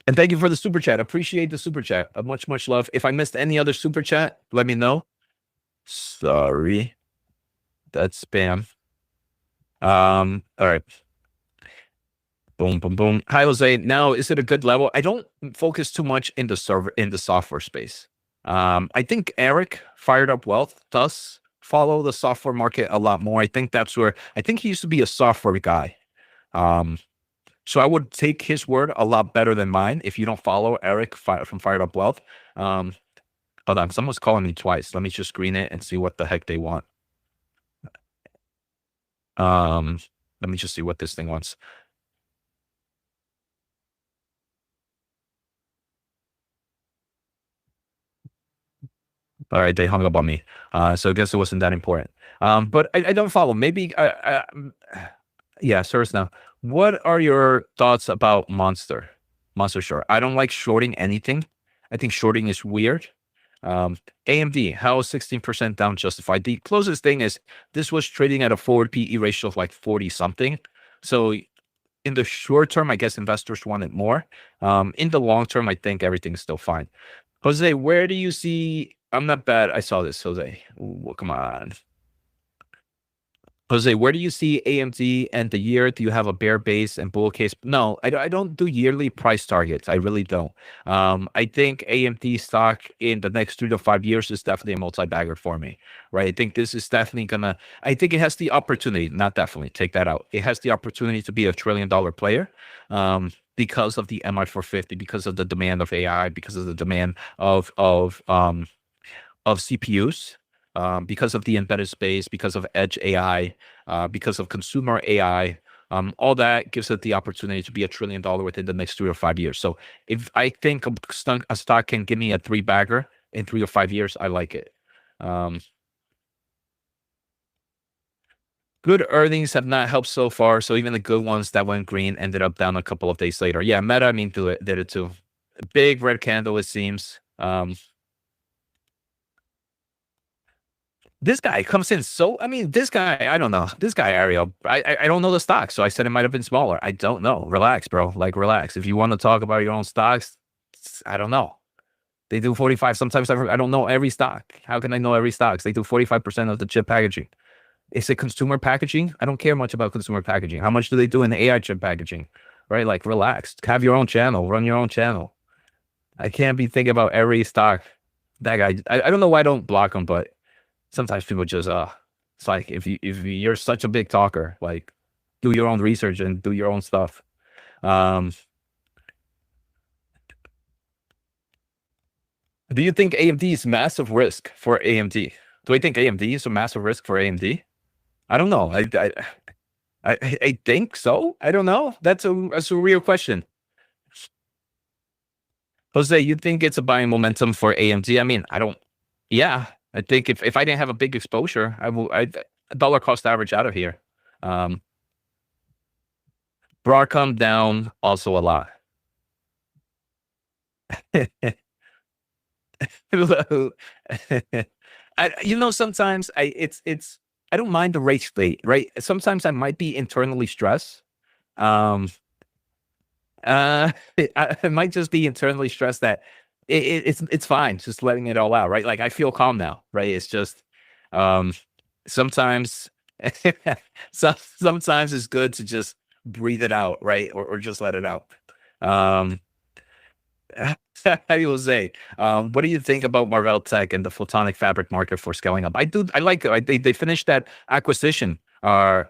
And thank you for the super chat. Appreciate the super chat. Much love. If I missed any other super chat, let me know. Sorry. That's spam. All right. Boom, boom, boom. Hi, Jose. Now, is it a good level? I don't focus too much in the server in the software space. I think Eric Fired Up Wealth does follow the software market a lot more. I think that's where I think he used to be a software guy. Um, so I would take his word a lot better than mine. If you don't follow Eric from Fired Up Wealth, um, hold on, someone's calling me twice. Let me just screen it and see what the heck they want. Um, let me just see what this thing wants. All right, they hung up on me. So I guess it wasn't that important. But I don't follow. Maybe, yeah, Sirs now. What are your thoughts about Monster Short? I don't like shorting anything. I think shorting is weird. AMD, how is 16% down justified? The closest thing is this was trading at a forward PE ratio of like 40 something. So in the short term, I guess investors want it more. In the long term, I think everything's still fine. Jose, where do you see? I'm not bad. I saw this, Jose. Ooh, come on. Jose, where do you see AMD end the year? Do you have a bear base and bull case? No, I don't do yearly price targets. I really don't. I think AMD stock in the next 3 to 5 years is definitely a multi-bagger for me, right? I think this is definitely gonna. I think it has the opportunity, not definitely. Take that out. It has the opportunity to be a $1 trillion player. Because of the MI450, because of the demand of AI, because of the demand of CPUs, because of the embedded space, because of edge AI, because of consumer AI. All that gives it the opportunity to be $1 trillion within the next 3 or 5 years. So if I think a stock can give me a three bagger in 3 or 5 years, I like it. Good earnings have not helped so far. So even the good ones that went green ended up down a couple of days later. Yeah, Meta, I mean, did it too. Big red candle, it seems. This guy comes in so. I mean, this guy. I don't know. This guy Ariel. I don't know the stock, so I said it might have been smaller. I don't know. Relax, bro. Like relax. If you want to talk about your own stocks, I don't know. They do 45. Sometimes I don't know every stock. How can I know every stocks? They do 45% of the chip packaging. Is it consumer packaging? I don't care much about consumer packaging. How much do they do in the AI chip packaging? Right? Like relax. Have your own channel. Run your own channel. I can't be thinking about every stock. That guy. I don't know why I don't block him, but sometimes people just it's like if you're such a big talker, like do your own research and do your own stuff. Um, do you think AMD is massive risk for AMD? Do I think AMD is a massive risk for AMD? I don't know. I think so. I don't know. That's a real question. Jose, you think it's a buying momentum for AMD? I mean, I don't. Yeah, I think if I didn't have a big exposure, I dollar cost average out of here. Um, Broadcom down also a lot. Sometimes it's I don't mind the race fate, right? Sometimes I might be internally stressed. Um, it might just be internally stressed that it's fine, just letting it all out, right? Like I feel calm now, right? It's just um sometimes sometimes it's good to just breathe it out, right? Or just let it out. Um, I will say, what do you think about Marvell Tech and the photonic fabric market for scaling up? I like it. They finished that acquisition of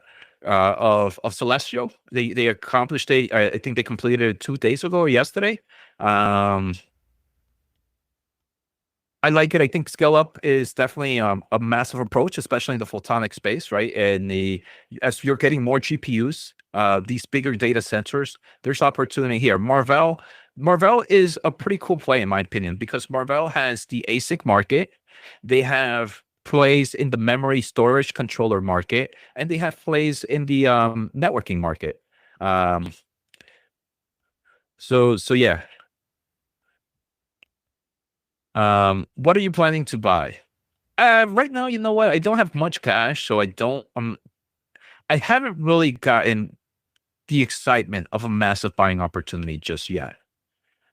Celestial. They accomplished I think they completed it 2 days ago or yesterday. Um, I like it. I think scale up is definitely a massive approach, especially in the photonic space, right? And as you're getting more GPUs, these bigger data centers, there's opportunity here. Marvell is a pretty cool play in my opinion because Marvell has the ASIC market, they have plays in the memory storage controller market, and they have plays in the networking market. Um, so yeah. What are you planning to buy? Right now, you know what? I don't have much cash, so I haven't really gotten the excitement of a massive buying opportunity just yet.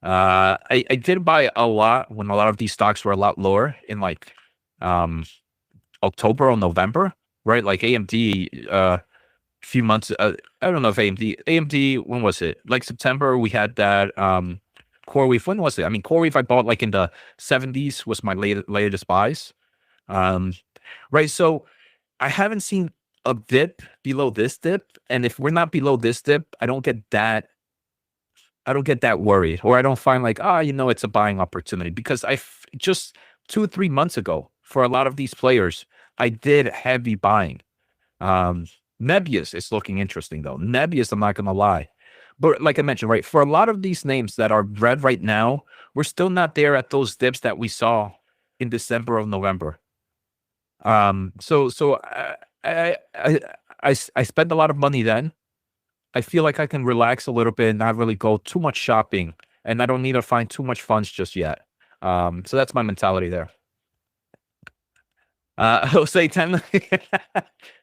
I did buy a lot when a lot of these stocks were a lot lower in like um October or November, right? Like AMD, few months. I don't know if AMD. When was it? Like September. We had that CoreWeave. When was it? I mean, CoreWeave I bought like in the 70s was my latest buys. Um, right. So I haven't seen a dip below this dip, and if we're not below this dip, I don't get that worried, or I don't find like, it's a buying opportunity because just 2 or 3 months ago for a lot of these players, I did heavy buying. Um, Nebius is looking interesting though. Nebius, I'm not gonna lie, but like I mentioned, right, for a lot of these names that are red right now, we're still not there at those dips that we saw in December or November. So I spent a lot of money then. I feel like I can relax a little bit and not really go too much shopping, and I don't need to find too much funds just yet. So that's my mentality there. Jose, 10,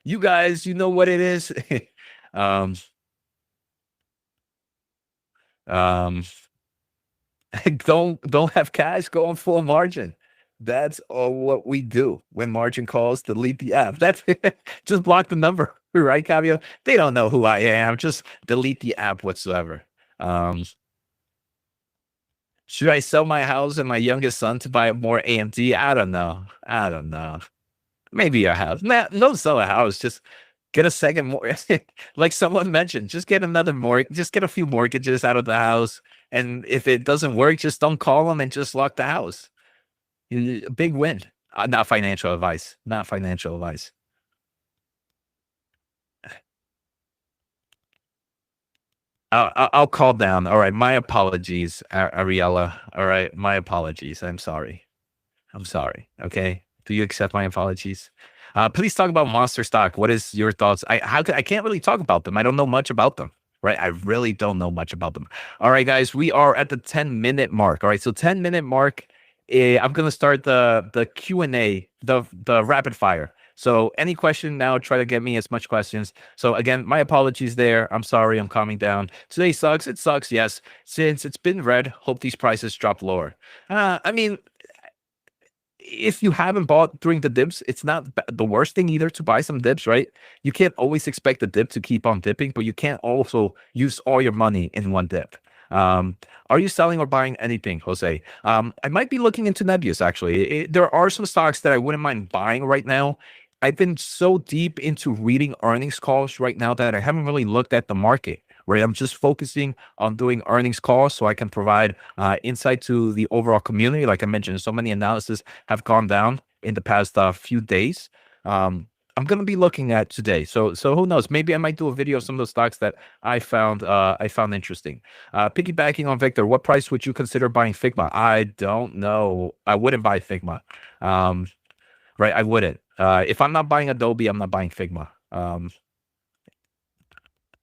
you guys, you know what it is. um, um, don't have cash, go on full margin. That's all what we do when margin calls. Delete the app. That's just block the number, right, Cabio? They don't know who I am. Just delete the app whatsoever. Um, should I sell my house and my youngest son to buy more AMD? I don't know. I don't know. Maybe a house. Nah, no, sell a house. Just get a second more. Like someone mentioned, just get another mortgage. Just get a few mortgages out of the house. And if it doesn't work, just don't call them and just lock the house. A big win. Not financial advice. Not financial advice. I'll call down. All right. My apologies, Ariella. All right. My apologies. I'm sorry. I'm sorry. Okay. Do you accept my apologies? Please talk about Monster Stock. What is your thoughts? I can't really talk about them. I don't know much about them. Right. I really don't know much about them. All right, guys. We are at the 10-minute mark. All right. So 10-minute mark. I'm gonna start the Q&A, the rapid fire. So any question now, try to get me as much questions. So again, my apologies there. I'm sorry, I'm calming down. Today sucks. It sucks, yes. Since it's been red, hope these prices drop lower. I mean, if you haven't bought during the dips, it's not the worst thing either to buy some dips, right? You can't always expect the dip to keep on dipping, but you can't also use all your money in one dip. Um, are you selling or buying anything, Jose? I might be looking into Nebius actually. There are some stocks that I wouldn't mind buying right now. I've been so deep into reading earnings calls right now that I haven't really looked at the market. Right, I'm just focusing on doing earnings calls so I can provide insight to the overall community. Like I mentioned, so many analysis have gone down in the past few days. I'm going to be looking at today. So who knows? Maybe I might do a video of some of the stocks that I found interesting. Piggybacking on Victor, what price would you consider buying Figma? I don't know. I wouldn't buy Figma. Um, right, I wouldn't. If I'm not buying Adobe, I'm not buying Figma.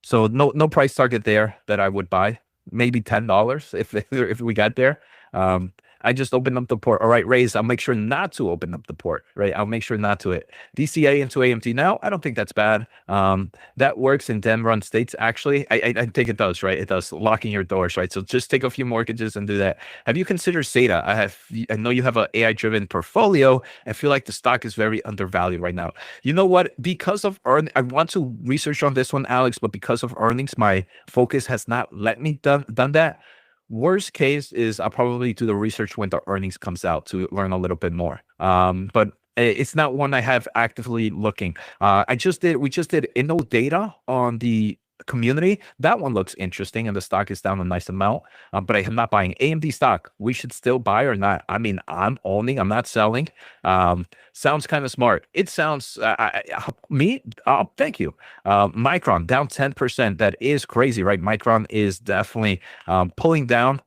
So no price target there that I would buy. Maybe $10 if we got there. Um, I just opened up the port. All right, raise. I'll make sure not to open up the port, right? I'll make sure not to it. DCA into AMD now. I don't think that's bad. That works in den run states. Actually, I think it does, right? It does, locking your doors, right? So just take a few mortgages and do that. Have you considered SATA? I know you have an AI driven portfolio. I feel like the stock is very undervalued right now. You know what? Because of I want to research on this one, Alex, but because of earnings, my focus has not let me done that. Worst case is I'll probably do the research when the earnings comes out to learn a little bit more. But it's not one I have actively looking. We just did Inno data on the community. That one looks interesting, and the stock is down a nice amount. But I am not buying AMD stock. We should still buy or not? I mean, I'm owning. I'm not selling. Sounds kind of smart. It sounds me. Oh, thank you. Micron down 10%. That is crazy, right? Micron is definitely pulling down.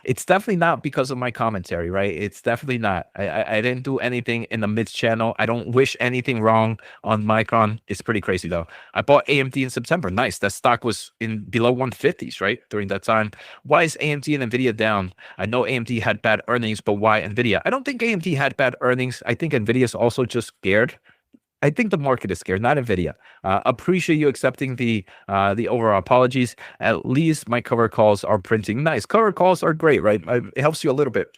It's definitely not because of my commentary, right? It's definitely not. I didn't do anything in the mids channel. I don't wish anything wrong on Micron. It's pretty crazy though. I bought AMD in September. Nice. That stock was in below 150s, right? During that time. Why is AMD and NVIDIA down? I know AMD had bad earnings, but why NVIDIA? I don't think AMD had bad earnings. I think NVIDIA is also just scared. I think the market is scared, not NVIDIA. Appreciate you accepting the overall apologies. At least my cover calls are printing. Nice. Cover calls are great, right? It helps you a little bit.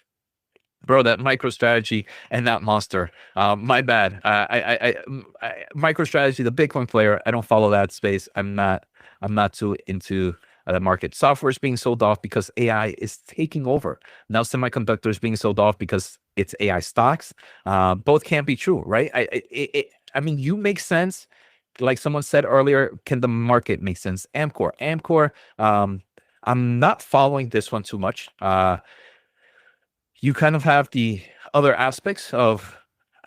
Bro, that MicroStrategy and that monster. My bad. MicroStrategy, the Bitcoin player, I don't follow that space. I'm not too into the market. Software is being sold off because AI is taking over. Now semiconductors being sold off because it's AI stocks. Both can't be true, right? I mean, you make sense. Like someone said earlier, can the market make sense? Amcor. I'm not following this one too much. You kind of have the other aspects of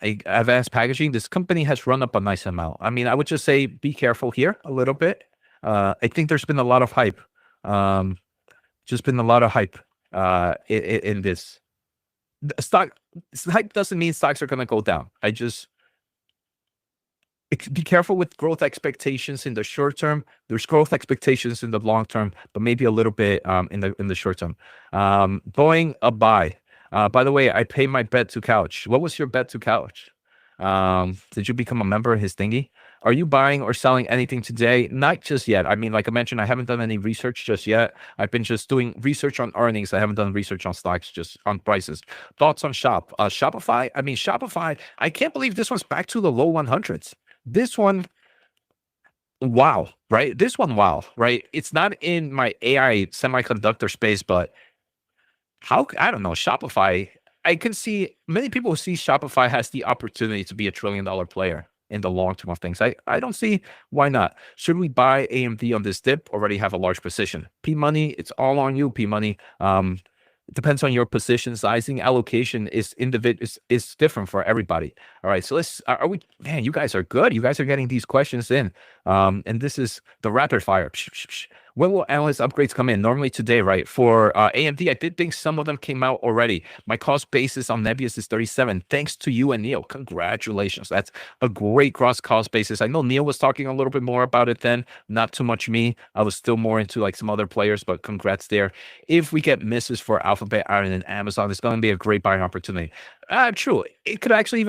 advanced packaging. This company has run up a nice amount. I mean, I would just say be careful here a little bit. I think there's been a lot of hype. Just been a lot of hype in this. Stock hype doesn't mean stocks are going to go down. Be careful with growth expectations in the short term. There's growth expectations in the long term, but maybe a little bit in the short term. Boeing, a buy. By the way, I pay my bet to Couch. What was your bet to Couch? Did you become a member of his thingy? Are you buying or selling anything today? Not just yet. I mean, like I mentioned, I haven't done any research just yet. I've been just doing research on earnings. I haven't done research on stocks, just on prices. Thoughts on Shopify? I mean, Shopify, I can't believe this one's back to the low 100s. This one, wow, right? This one, wow, right? It's not in my AI semiconductor space, but I don't know, Shopify, I can see many people see Shopify has the opportunity to be $1 trillion player in the long term of things. I don't see why not. Should we buy AMD on this dip? Already have a large position. P Money, it's all on you, P Money. It depends on your position sizing. Allocation is different for everybody. All right, so man, you guys are good. You guys are getting these questions in. And this is the rapid fire. When will analyst upgrades come in? Normally today, right? For AMD, I did think some of them came out already. My cost basis on Nebius is 37. Thanks to you and Neil. Congratulations. That's a great cross cost basis. I know Neil was talking a little bit more about it then. Not too much me. I was still more into like some other players, but congrats there. If we get misses for Alphabet, Iron, and Amazon, it's going to be a great buying opportunity. True. It could actually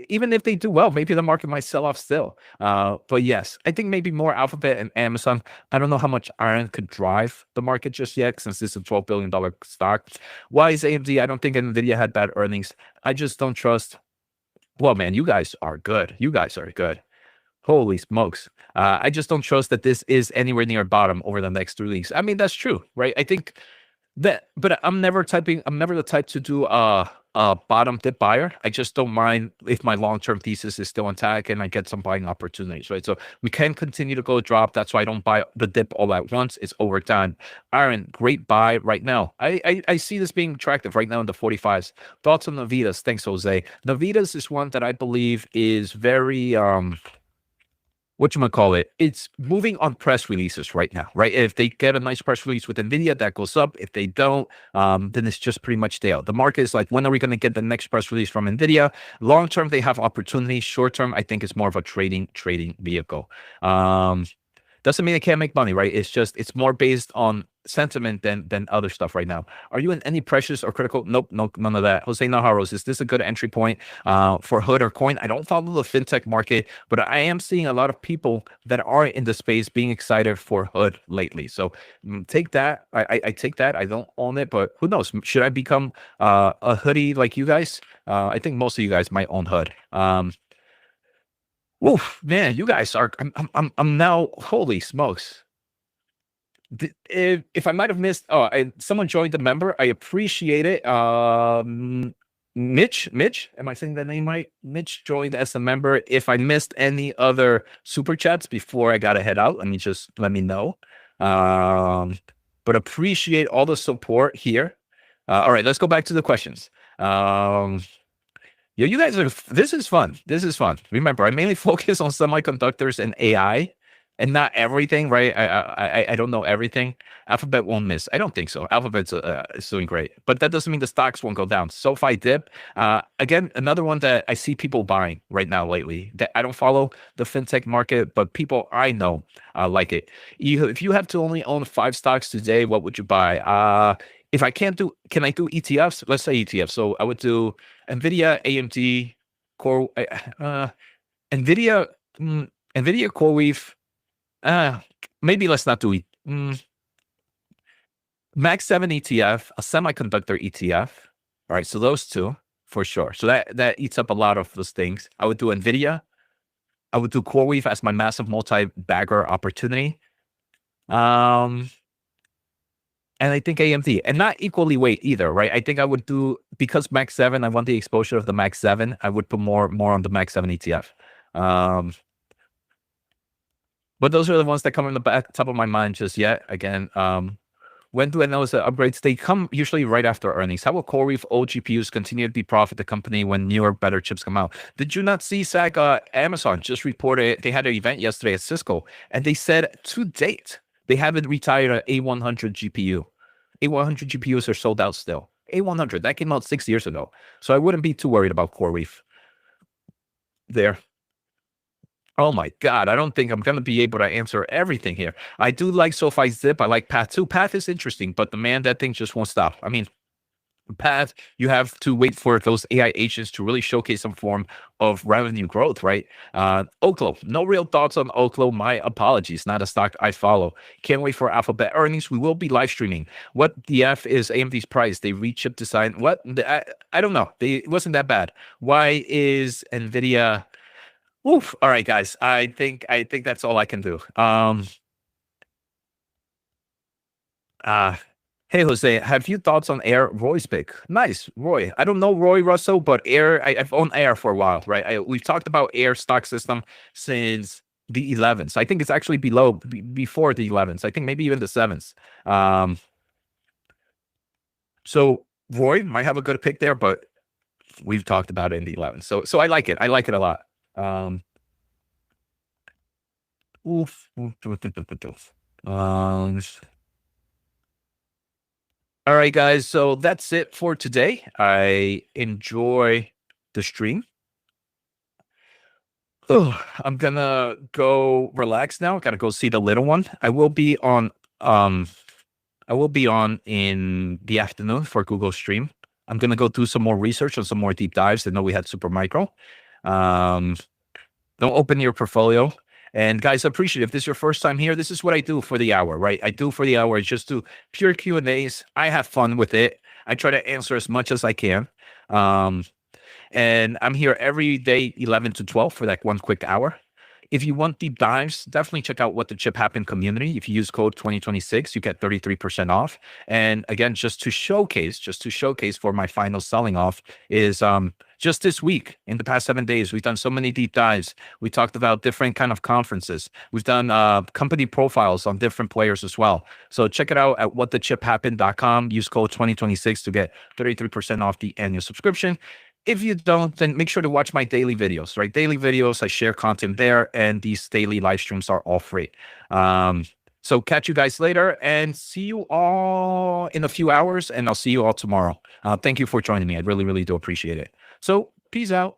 even if they do well, maybe the market might sell off still. But yes, I think maybe more Alphabet and Amazon. I don't know how much Iron could drive the market just yet, since this is a $12 billion stock. Why is AMD? I don't think NVIDIA had bad earnings. I just don't trust. Well, man, you guys are good. You guys are good. Holy smokes. I just don't trust that this is anywhere near bottom over the next 3 weeks. I mean, that's true, right? I think that, but I'm never the type to do a bottom dip buyer. I just don't mind if my long-term thesis is still intact and I get some buying opportunities, right? So we can continue to go drop. That's why I don't buy the dip all at once. It's over time. Aaron, great buy right now. I see this being attractive right now in the 45s. Thoughts on Navitas? Thanks, Jose. Navitas is one that I believe is very whatchamacallit, it's moving on press releases right now, right? If they get a nice press release with NVIDIA, that goes up. If they don't, then it's just pretty much stale. The market is like, when are we going to get the next press release from NVIDIA? Long term, they have opportunities. Short term, I think it's more of a trading vehicle. Doesn't mean they can't make money, right? It's more based on sentiment than other stuff right now. Are you in any precious or critical? Nope, no, none of that. Jose Najaros, is this a good entry point for Hood or Coin? I don't follow the fintech market, but I am seeing a lot of people that are in the space being excited for Hood lately. So take that. I take that. I don't own it, but who knows? Should I become a hoodie like you guys? I think most of you guys might own Hood. Oof, man, you guys are. I'm now. Holy smokes! If I might have missed, someone joined the member. I appreciate it. Mitch, am I saying that name right? Mitch joined as a member. If I missed any other super chats before I got to head out, let me know. But appreciate all the support here. All right, let's go back to the questions. Yeah, you guys are. This is fun. This is fun. Remember, I mainly focus on semiconductors and AI, and not everything. Right? I don't know everything. Alphabet won't miss. I don't think so. Alphabet's is doing great, but that doesn't mean the stocks won't go down. SoFi dip. Again, another one that I see people buying right now lately. That I don't follow the fintech market, but people I know like it. If you have to only own 5 stocks today, what would you buy? If I can't do, can I do ETFs? Let's say ETFs. So I would do NVIDIA, AMD, Core, NVIDIA, NVIDIA, CoreWeave. Maybe let's not do it. Max 7 ETF, a semiconductor ETF. All right, so those two for sure. So that eats up a lot of those things. I would do NVIDIA. I would do CoreWeave as my massive multi-bagger opportunity. And I think AMD, and not equally weight either, right? I think I would do, because Max 7, I want the exposure of the Max 7. I would put more on the Max 7 ETF. But those are the ones that come in the top of my mind just yet. Again, when do I know the upgrades? They come usually right after earnings. How will CoreWeave old GPUs continue to be profit the company when newer, better chips come out? Did you not see, Zach? Amazon just reported they had an event yesterday at Cisco, and they said to date, they haven't retired an A100 GPU. A100 GPUs are sold out still. A100, that came out 6 years ago. So I wouldn't be too worried about CoreWeave there. Oh my God, I don't think I'm going to be able to answer everything here. I do like SoFi Zip. I like Path too. Path is interesting, but man, that thing just won't stop. I mean, Path, you have to wait for those AI agents to really showcase some form of revenue growth, right? Oklo, no real thoughts on Oklo. My apologies, not a stock I follow. Can't wait for Alphabet earnings. We will be live streaming. What the F is AMD's price? They rechip design. What? I don't know. It wasn't that bad. Why is NVIDIA? Oof. All right, guys. I think that's all I can do. Hey, Jose, have you thoughts on Air? Roy's pick. Nice, Roy. I don't know Roy Russell, but Air, I've owned Air for a while, right? We've talked about Air stock system since the 11s. I think it's actually before the 11s. I think maybe even the 7s. So Roy might have a good pick there, but we've talked about it in the 11s. So I like it. I like it a lot. All right, guys. So that's it for today. I enjoy the stream. Oh, I'm gonna go relax now. Gotta go see the little one. I will be on in the afternoon for Google Stream. I'm gonna go do some more research on some more deep dives. I know we had super micro. Don't open your portfolio. And guys, I appreciate it. If this is your first time here, this is what I do for the hour, right? I do for the hour is just do pure Q&As. I have fun with it. I try to answer as much as I can. And I'm here every day, 11 to 12 for that one quick hour. If you want deep dives, definitely check out What the Chip Happened community. If you use code 2026, you get 33% off. And again, just to showcase for my final selling off is just this week, in the past 7 days, we've done so many deep dives. We talked about different kind of conferences. We've done company profiles on different players as well. So check it out at whatthechipHappened.com. Use code 2026 to get 33% off the annual subscription. If you don't, then make sure to watch my daily videos, right? Daily videos, I share content there, and these daily live streams are all free. So catch you guys later, and see you all in a few hours, and I'll see you all tomorrow. Thank you for joining me. I really, really do appreciate it. So peace out.